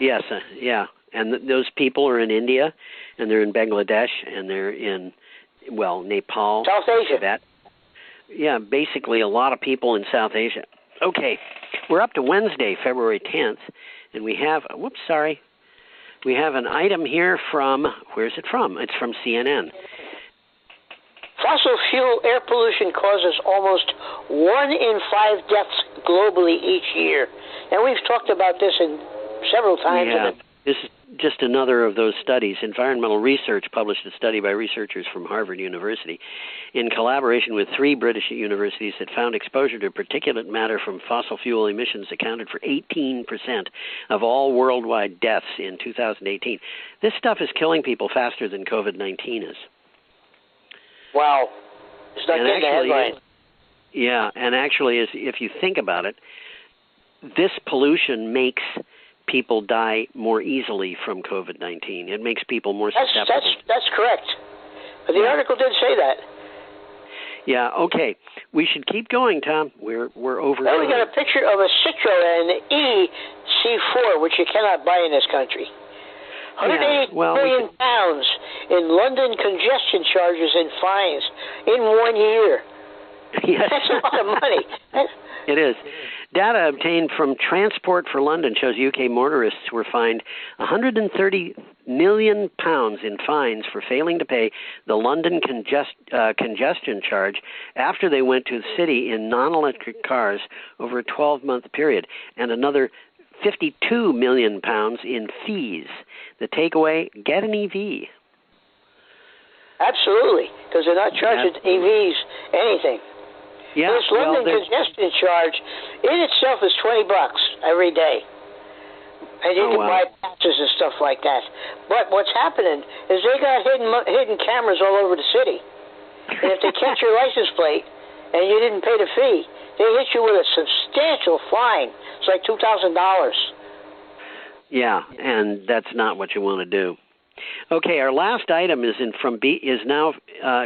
Yes, yeah. And those people are in India, and they're in Bangladesh, and they're in, Nepal. South Asia. Tibet. Yeah, basically a lot of people in South Asia. Okay, we're up to Wednesday, February 10th, and we have, we have an item here from, where's it from? It's from CNN. Fossil fuel air pollution causes almost 1 in 5 deaths globally each year. And we've talked about this several times. Yeah, this is just another of those studies. Environmental Research published a study by researchers from Harvard University in collaboration with 3 British universities that found exposure to particulate matter from fossil fuel emissions accounted for 18% of all worldwide deaths in 2018. This stuff is killing people faster than COVID-19 is. Wow. It's not getting the headline. Yeah, and actually, if you think about it, this pollution makes people die more easily from COVID-19. It makes people more susceptible. That's correct. But the article did say that. Yeah, okay. We should keep going, Tom. We're over. Then we got a picture of a Citroen EC4, which you cannot buy in this country. 180 million pounds in London congestion charges and fines in 1 year. Yes. That's a lot of money. It is. Data obtained from Transport for London shows UK motorists were fined £130 million in fines for failing to pay the London congestion charge after they went to the city in non-electric cars over a 12-month period, and another £52 million in fees. The takeaway, get an EV. Absolutely, because they're not charging EVs anything. Yeah, this London congestion charge in itself is $20 every day. And you can buy passes and stuff like that. But what's happening is they got hidden cameras all over the city. And if they catch your license plate and you didn't pay the fee, they hit you with a substantial fine. It's like $2,000. Yeah, and that's not what you want to do. Okay, our last item is now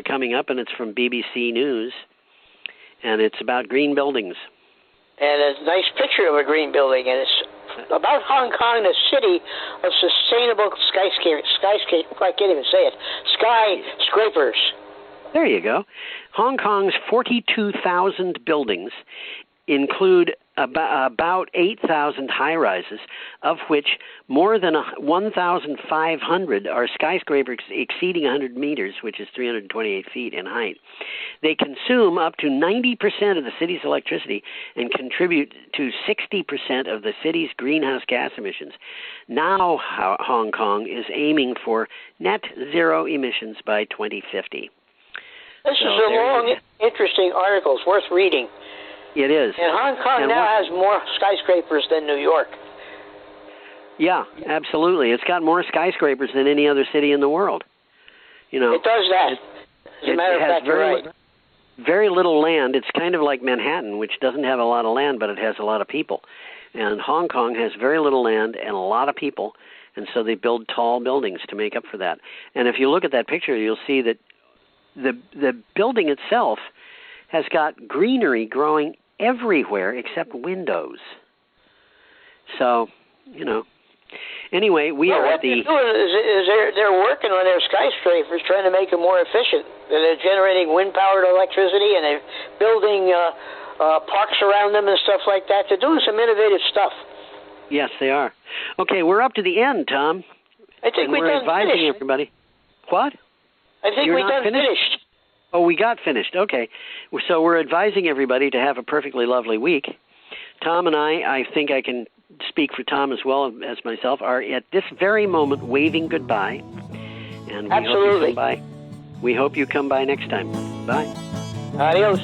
coming up, and it's from BBC News, and it's about green buildings. And a nice picture of a green building, and it's about Hong Kong, the city of sustainable skyscrapers. I can't even say it. Skyscrapers. There you go. Hong Kong's 42,000 buildings include about 8,000 high-rises, of which more than 1,500 are skyscrapers exceeding 100 meters, which is 328 feet in height. They consume up to 90% of the city's electricity and contribute to 60% of the city's greenhouse gas emissions. Now, Hong Kong is aiming for net zero emissions by 2050. This is a long, interesting article. It's worth reading. It is. And Hong Kong now has more skyscrapers than New York. Yeah, absolutely. It's got more skyscrapers than any other city in the world. You know, it does that. As a matter of fact, you're right. Very little land. It's kind of like Manhattan, which doesn't have a lot of land, but it has a lot of people. And Hong Kong has very little land and a lot of people, and so they build tall buildings to make up for that. And if you look at that picture, you'll see that the building itself has got greenery growing everywhere except windows. So, you know. Anyway, are at the... What they're doing is they're working on their skyscrapers, trying to make them more efficient. They're generating wind-powered electricity, and they're building parks around them and stuff like that. They're doing some innovative stuff. Yes, they are. Okay, we're up to the end, Tom. I think we're done advising finished. Everybody. What? I think we're done finished. Oh, we got finished. Okay. So we're advising everybody to have a perfectly lovely week. Tom and I think I can speak for Tom as well as myself, are at this very moment waving goodbye. And we hope you come by. We hope you come by next time. Bye. Adios.